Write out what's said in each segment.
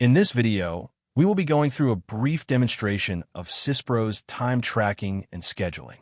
In this video, we will be going through a brief demonstration of Syspro's time tracking and scheduling.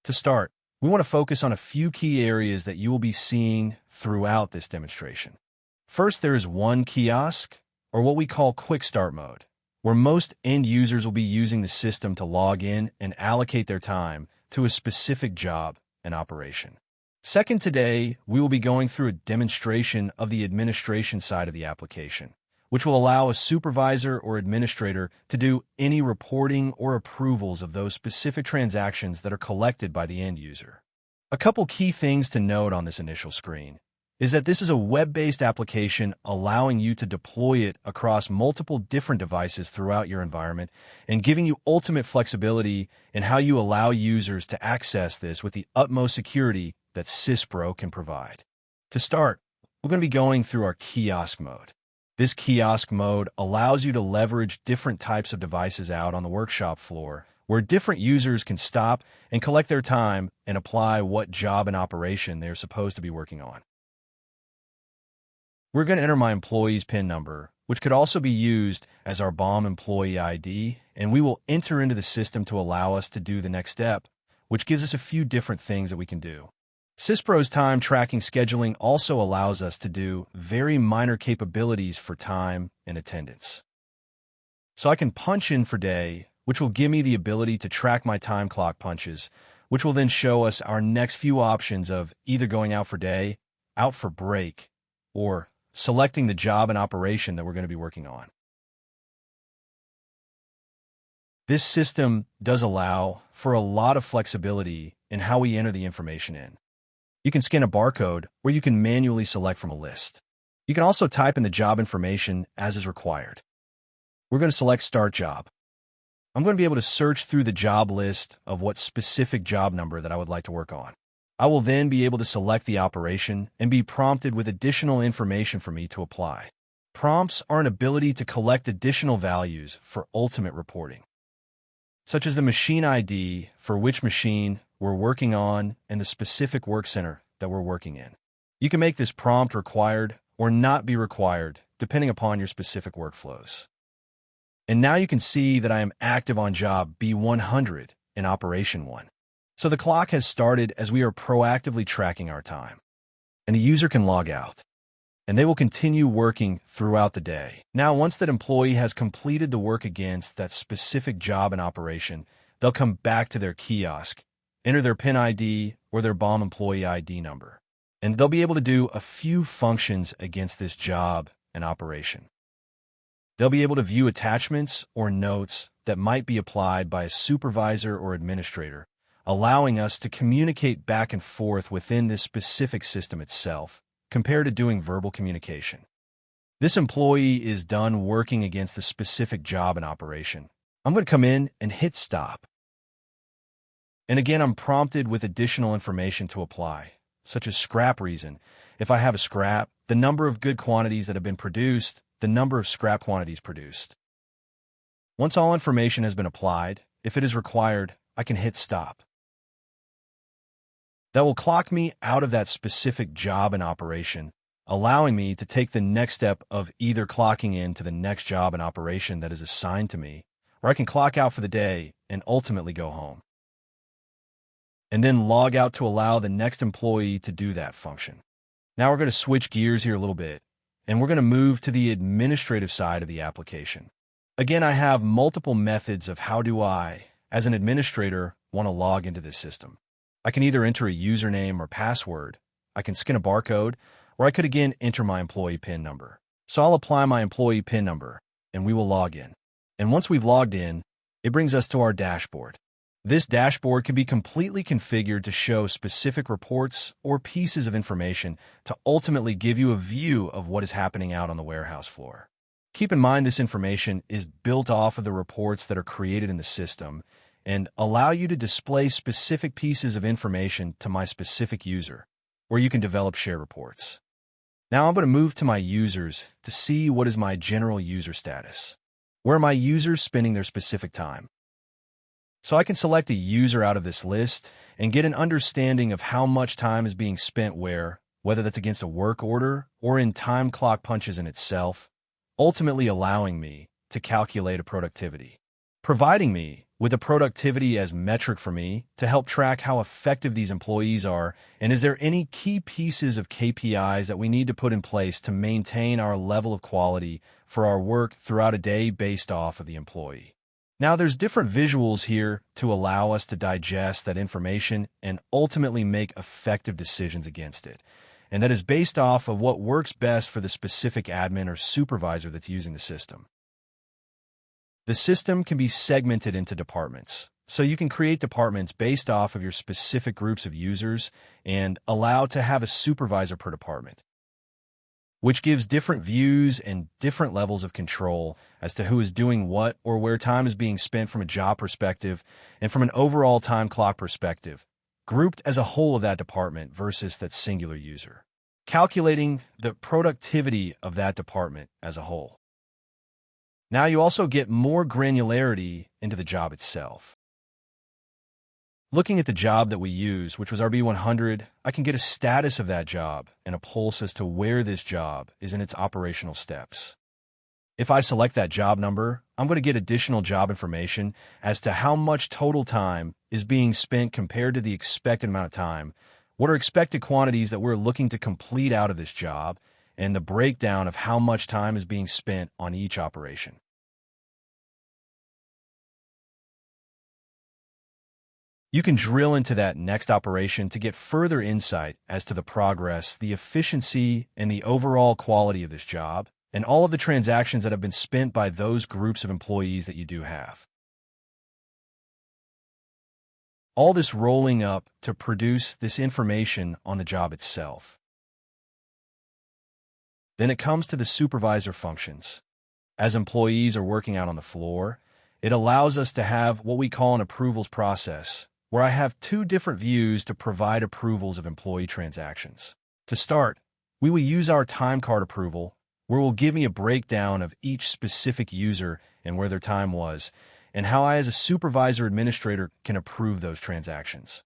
To start, we want to focus on a few key areas that you will be seeing throughout this demonstration. First, there is one kiosk, or what we call quick start mode, where most end users will be using the system to log in and allocate their time to a specific job and operation. Second, today, we will be going through a demonstration of the administration side of the application, which will allow a supervisor or administrator to do any reporting or approvals of those specific transactions that are collected by the end user. A couple key things to note on this initial screen is that this is a web-based application allowing you to deploy it across multiple different devices throughout your environment and giving you ultimate flexibility in how you allow users to access this with the utmost security that Syspro can provide. To start, we're going to be going through our kiosk mode. This kiosk mode allows you to leverage different types of devices out on the workshop floor where different users can stop and collect their time and apply what job and operation they're supposed to be working on. We're going to enter my employee's PIN number, which could also be used as our BOM employee ID, and we will enter into the system to allow us to do the next step, which gives us a few different things that we can do. Syspro's time tracking scheduling also allows us to do very minor capabilities for time and attendance. So I can punch in for day, which will give me the ability to track my time clock punches, which will then show us our next few options of either going out for day, out for break, or selecting the job and operation that we're going to be working on. This system does allow for a lot of flexibility in how we enter the information in. You can scan a barcode where you can manually select from a list. You can also type in the job information as is required. We're going to select Start Job. I'm going to be able to search through the job list of what specific job number that I would like to work on. I will then be able to select the operation and be prompted with additional information for me to apply. Prompts are an ability to collect additional values for ultimate reporting, such as the machine ID for which machine we're working on and the specific work center that we're working in. You can make this prompt required or not be required depending upon your specific workflows. And now you can see that I am active on job B100 in Operation 1. So the clock has started as we are proactively tracking our time. And the user can log out, and they will continue working throughout the day. Now, once that employee has completed the work against that specific job and operation, they'll come back to their kiosk, enter their PIN ID or their BOM employee ID number, and they'll be able to do a few functions against this job and operation. They'll be able to view attachments or notes that might be applied by a supervisor or administrator, allowing us to communicate back and forth within this specific system itself, compared to doing verbal communication. This employee is done working against the specific job and operation. I'm going to come in and hit stop. And again, I'm prompted with additional information to apply, such as scrap reason. If I have a scrap, the number of good quantities that have been produced, the number of scrap quantities produced. Once all information has been applied, if it is required, I can hit stop. That will clock me out of that specific job and operation, allowing me to take the next step of either clocking in to the next job and operation that is assigned to me, or I can clock out for the day and ultimately go home, and then log out to allow the next employee to do that function. Now we're going to switch gears here a little bit, and we're going to move to the administrative side of the application. Again, I have multiple methods of how do I, as an administrator, want to log into this system. I can either enter a username or password, I can scan a barcode, or I could again enter my employee PIN number. So I'll apply my employee PIN number, and we will log in. And once we've logged in, it brings us to our dashboard. This dashboard can be completely configured to show specific reports or pieces of information to ultimately give you a view of what is happening out on the warehouse floor. Keep in mind this information is built off of the reports that are created in the system and allow you to display specific pieces of information to my specific user, where you can develop share reports. Now I'm going to move to my users to see what is my general user status. Where are my users spending their specific time? So I can select a user out of this list and get an understanding of how much time is being spent where, whether that's against a work order or in time clock punches in itself, ultimately allowing me to calculate a productivity, providing me with a productivity as metric for me to help track how effective these employees are, and is there any key pieces of KPIs that we need to put in place to maintain our level of quality for our work throughout a day based off of the employee. Now, there's different visuals here to allow us to digest that information and ultimately make effective decisions against it. And that is based off of what works best for the specific admin or supervisor that's using the system. The system can be segmented into departments. So you can create departments based off of your specific groups of users and allow to have a supervisor per department, which gives different views and different levels of control as to who is doing what or where time is being spent from a job perspective and from an overall time clock perspective, grouped as a whole of that department versus that singular user, calculating the productivity of that department as a whole. Now you also get more granularity into the job itself. Looking at the job that we use, which was RB100, I can get a status of that job and a pulse as to where this job is in its operational steps. If I select that job number, I'm going to get additional job information as to how much total time is being spent compared to the expected amount of time, what are expected quantities that we're looking to complete out of this job, and the breakdown of how much time is being spent on each operation. You can drill into that next operation to get further insight as to the progress, the efficiency, and the overall quality of this job, and all of the transactions that have been spent by those groups of employees that you do have. All this rolling up to produce this information on the job itself. Then it comes to the supervisor functions. As employees are working out on the floor, it allows us to have what we call an approvals process, where I have two different views to provide approvals of employee transactions. To start, we will use our timecard approval, where it will give me a breakdown of each specific user and where their time was, and how I as a supervisor administrator can approve those transactions.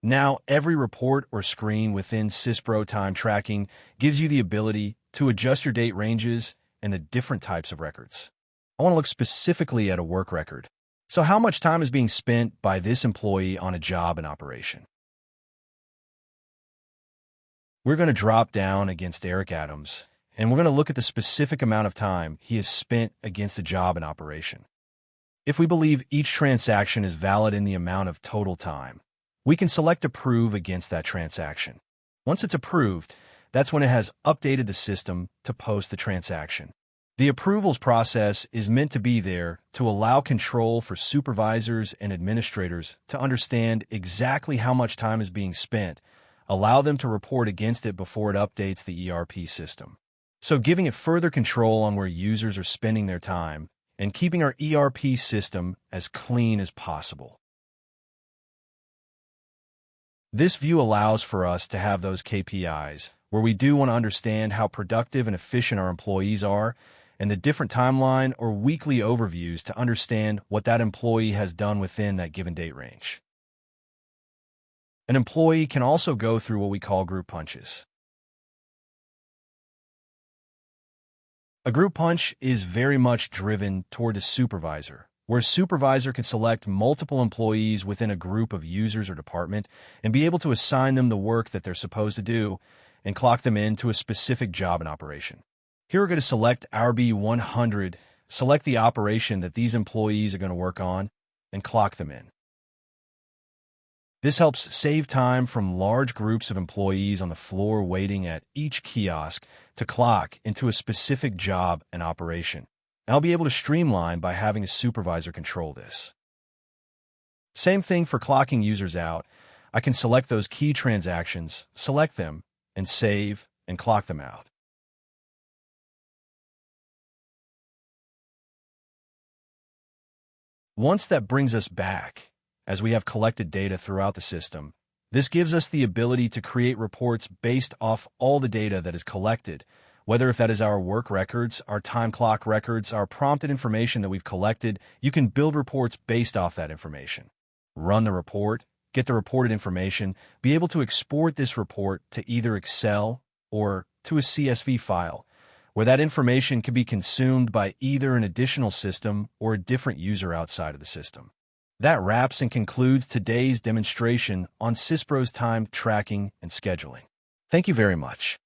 Now, every report or screen within Syspro TimeTracking gives you the ability to adjust your date ranges and the different types of records. I want to look specifically at a work record. So how much time is being spent by this employee on a job and operation? We're going to drop down against Eric Adams, and we're going to look at the specific amount of time he has spent against a job and operation. If we believe each transaction is valid in the amount of total time, we can select Approve against that transaction. Once it's approved, that's when it has updated the system to post the transaction. The approvals process is meant to be there to allow control for supervisors and administrators to understand exactly how much time is being spent, allow them to report against it before it updates the ERP system. So giving it further control on where users are spending their time and keeping our ERP system as clean as possible. This view allows for us to have those KPIs, where we do want to understand how productive and efficient our employees are, and the different timeline or weekly overviews to understand what that employee has done within that given date range. An employee can also go through what we call group punches. A group punch is very much driven toward a supervisor, where a supervisor can select multiple employees within a group of users or department and be able to assign them the work that they're supposed to do and clock them into a specific job and operation. Here we're going to select RB100, select the operation that these employees are going to work on, and clock them in. This helps save time from large groups of employees on the floor waiting at each kiosk to clock into a specific job and operation. I'll be able to streamline by having a supervisor control this. Same thing for clocking users out. I can select those key transactions, select them, and save and clock them out. Once that brings us back, as we have collected data throughout the system, this gives us the ability to create reports based off all the data that is collected, whether if that is our work records, our time clock records, our prompted information that we've collected. You can build reports based off that information. Run the report, get the reported information, be able to export this report to either Excel or to a CSV file, where that information can be consumed by either an additional system or a different user outside of the system. That wraps and concludes today's demonstration on Syspro's time tracking and scheduling. Thank you very much.